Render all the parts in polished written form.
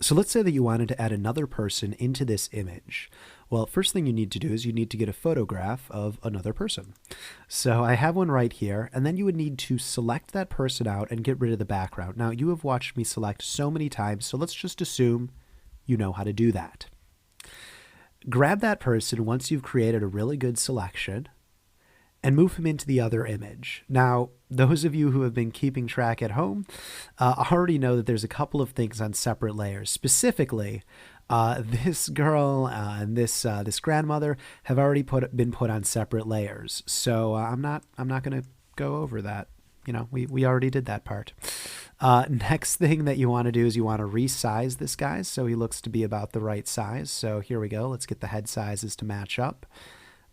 So let's say that you wanted to add another person into this image. Well, first thing you need to do is you need to get a photograph of another person. So I have one right here, and then you would need to select that person out and get rid of the background. Now, you have watched me select so many times, so let's just assume you know how to do that. Grab that person once you've created a really good selection and move him into the other image. Now, those of you who have been keeping track at home already know that there's a couple of things on separate layers. Specifically, this girl and this grandmother have already been put on separate layers. So I'm not going to go over that. You know, we already did that part. Next thing that you want to do is you want to resize this guy so he looks to be about the right size. So here we go. Let's get the head sizes to match up.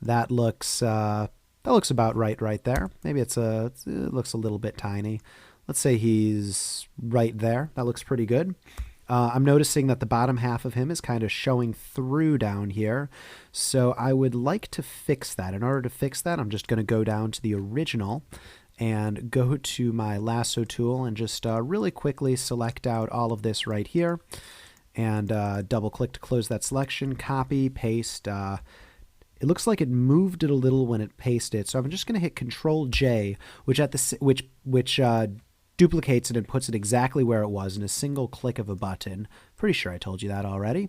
That looks about right there. Maybe it looks a little bit tiny. Let's say he's right there. That looks pretty good. I'm noticing that the bottom half of him is kind of showing through down here. So I would like to fix that. In order to fix that, I'm just going to go down to the original and go to my lasso tool and just really quickly select out all of this right here. And double click to close that selection, copy, paste. It looks like it moved it a little when it pasted, so I'm just going to hit Control J, which duplicates it and puts it exactly where it was in a single click of a button. Pretty sure I told you that already.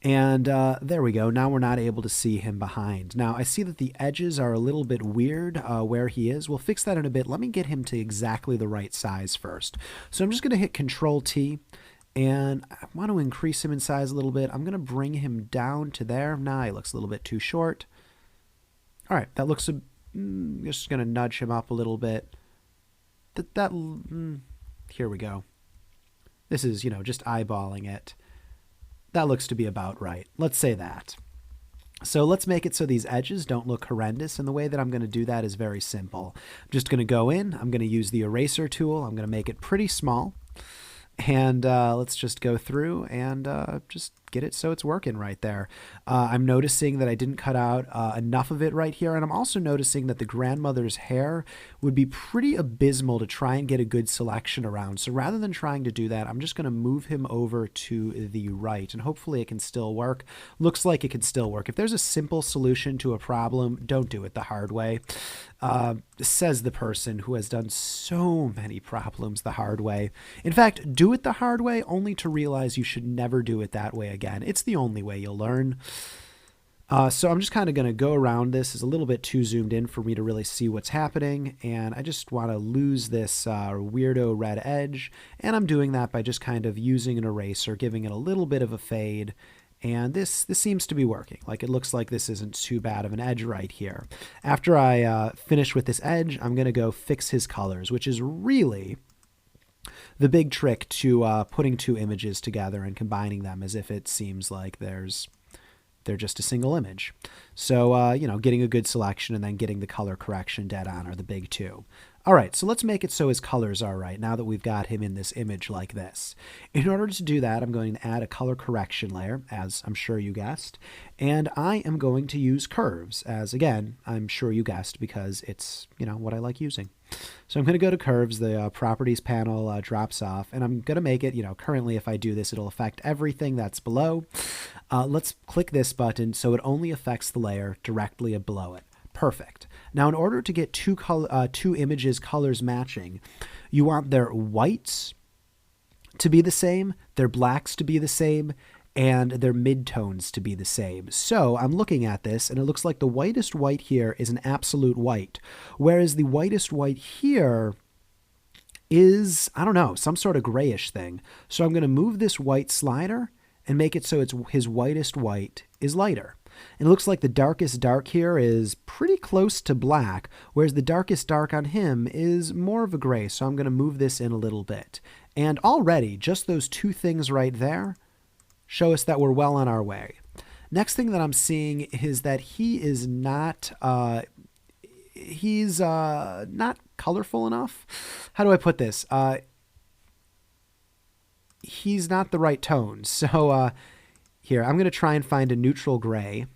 And there we go. Now we're not able to see him behind. Now I see that the edges are a little bit weird where he is. We'll fix that in a bit. Let me get him to exactly the right size first. So I'm just going to hit Control T. And I want to increase him in size a little bit. I'm going to bring him down to there. Nah, he looks a little bit too short. All right, that looks just going to nudge him up a little bit. Here we go. This is, just eyeballing it. That looks to be about right. Let's say that. So let's make it so these edges don't look horrendous. And the way that I'm going to do that is very simple. I'm just going to go in. I'm going to use the eraser tool. I'm going to make it pretty small. And let's just go through and just get it so it's working right there. I'm noticing that I didn't cut out enough of it right here. And I'm also noticing that the grandmother's hair would be pretty abysmal to try and get a good selection around. So rather than trying to do that, I'm just going to move him over to the right. And hopefully it can still work. Looks like it can still work. If there's a simple solution to a problem, don't do it the hard way. Says the person who has done so many problems the hard way. In fact, do it the hard way only to realize you should never do it that way again. It's the only way you'll learn. So I'm just kind of going to go around this. It's a little bit too zoomed in for me to really see what's happening. And I just want to lose this weirdo red edge. And I'm doing that by just kind of using an eraser, giving it a little bit of a fade. And this seems to be working. Like it looks like this isn't too bad of an edge right here. After I finish with this edge, I'm going to go fix his colors, which is really the big trick to putting two images together and combining them as if it seems like they're just a single image. So, getting a good selection and then getting the color correction dead on are the big two. All right, so let's make it so his colors are right now that we've got him in this image like this. In order to do that, I'm going to add a color correction layer, as I'm sure you guessed, and I am going to use curves, as again, I'm sure you guessed because it's, what I like using. So I'm going to go to curves, the properties panel drops off, and I'm going to make it, currently if I do this, it'll affect everything that's below. Let's click this button so it only affects the layer directly below it. Perfect. Now, in order to get two images colors matching, you want their whites to be the same, their blacks to be the same, and their midtones to be the same. So I'm looking at this, and it looks like the whitest white here is an absolute white, whereas the whitest white here is, I don't know, some sort of grayish thing. So I'm going to move this white slider and make it so his whitest white is lighter. And it looks like the darkest dark here is pretty close to black, whereas the darkest dark on him is more of a gray. So I'm going to move this in a little bit. And already, just those two things right there show us that we're well on our way. Next thing that I'm seeing is that he is not not colorful enough. How do I put this? He's not the right tone. So here, I'm going to try and find a neutral gray.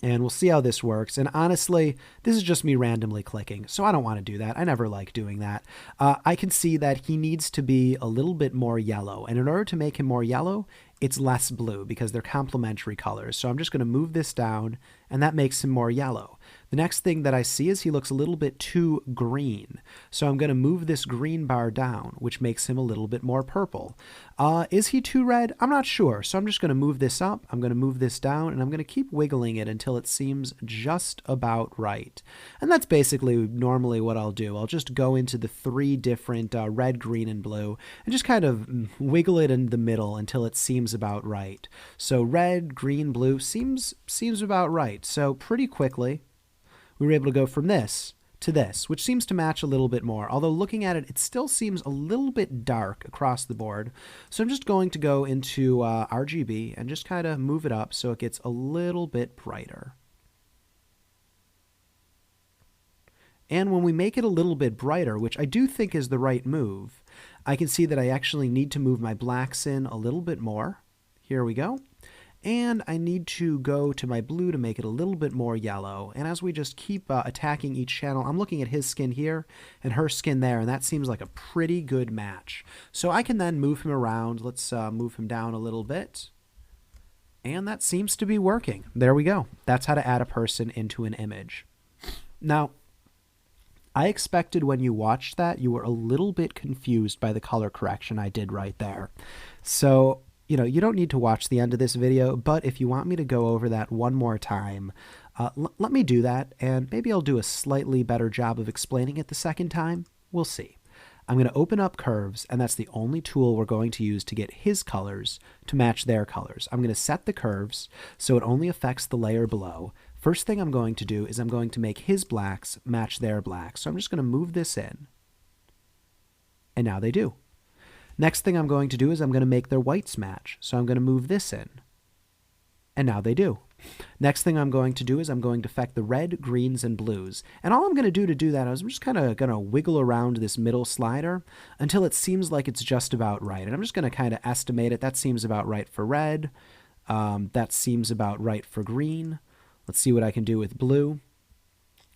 And we'll see how this works. And honestly, this is just me randomly clicking, so I don't want to do that. I never like doing that. I can see that he needs to be a little bit more yellow. And in order to make him more yellow, it's less blue because they're complementary colors. So I'm just going to move this down, and that makes him more yellow. The next thing that I see is he looks a little bit too green. So I'm going to move this green bar down, which makes him a little bit more purple. Is he too red? I'm not sure. So I'm just going to move this up. I'm going to move this down, and I'm going to keep wiggling it until it seems just about right. And that's basically normally what I'll do. I'll just go into the three different red, green, and blue and just kind of wiggle it in the middle until it seems about right. So red, green, blue seems about right. So pretty quickly, we were able to go from this to this, which seems to match a little bit more. Although looking at it, it still seems a little bit dark across the board. So I'm just going to go into RGB and just kind of move it up so it gets a little bit brighter. And when we make it a little bit brighter, which I do think is the right move, I can see that I actually need to move my blacks in a little bit more. Here we go. And I need to go to my blue to make it a little bit more yellow. And as we just keep attacking each channel, I'm looking at his skin here and her skin there, and that seems like a pretty good match. So I can then move him around. Let's move him down a little bit. And that seems to be working. There we go. That's how to add a person into an image. Now, I expected when you watched that, you were a little bit confused by the color correction I did right there. So you don't need to watch the end of this video, but if you want me to go over that one more time, let me do that, and maybe I'll do a slightly better job of explaining it the second time. We'll see. I'm going to open up curves, and that's the only tool we're going to use to get his colors to match their colors. I'm going to set the curves so it only affects the layer below. First thing I'm going to do is I'm going to make his blacks match their blacks. So I'm just going to move this in, and now they do. Next thing I'm going to do is I'm going to make their whites match. So I'm going to move this in. And now they do. Next thing I'm going to do is I'm going to affect the red, greens, and blues. And all I'm going to do that is I'm just kind of going to wiggle around this middle slider until it seems like it's just about right. And I'm just going to kind of estimate it. That seems about right for red. That seems about right for green. Let's see what I can do with blue.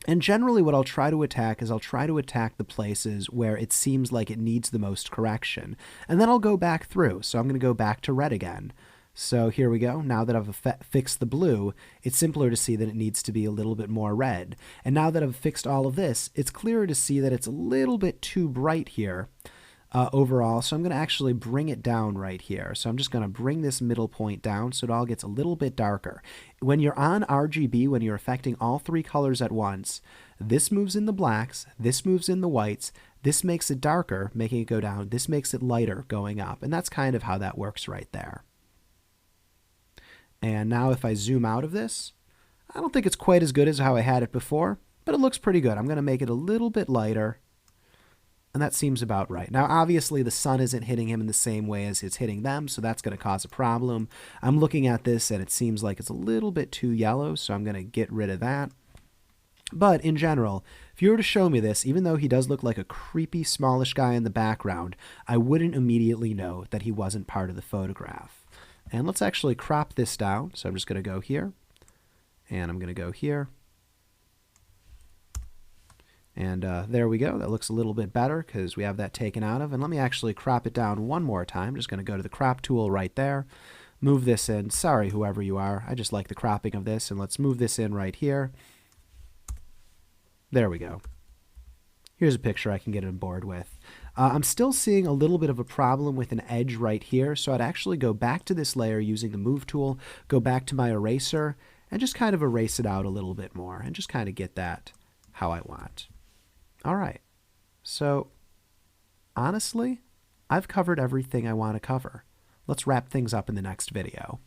And generally what I'll try to attack is I'll try to attack the places where it seems like it needs the most correction. And then I'll go back through. So I'm going to go back to red again. So here we go. Now that I've fixed the blue, it's simpler to see that it needs to be a little bit more red. And now that I've fixed all of this, it's clearer to see that it's a little bit too bright here overall. So I'm going to actually bring it down right here. So I'm just going to bring this middle point down so it all gets a little bit darker. When you're on RGB, when you're affecting all three colors at once, this moves in the blacks, this moves in the whites, this makes it darker, making it go down, this makes it lighter, going up. And that's kind of how that works right there. And now if I zoom out of this, I don't think it's quite as good as how I had it before, but it looks pretty good. I'm going to make it a little bit lighter. And that seems about right. Now, obviously, the sun isn't hitting him in the same way as it's hitting them, so that's going to cause a problem. I'm looking at this, and it seems like it's a little bit too yellow, so I'm going to get rid of that. But in general, if you were to show me this, even though he does look like a creepy, smallish guy in the background, I wouldn't immediately know that he wasn't part of the photograph. And let's actually crop this down. So I'm just going to go here, and I'm going to go here. And there we go. That looks a little bit better because we have that taken out of. And let me actually crop it down one more time. Just going to go to the crop tool right there. Move this in. Sorry, whoever you are. I just like the cropping of this. And let's move this in right here. There we go. Here's a picture I can get on board with. I'm still seeing a little bit of a problem with an edge right here. So I'd actually go back to this layer using the move tool, go back to my eraser, and just kind of erase it out a little bit more and just kind of get that how I want. All right, so honestly, I've covered everything I want to cover. Let's wrap things up in the next video.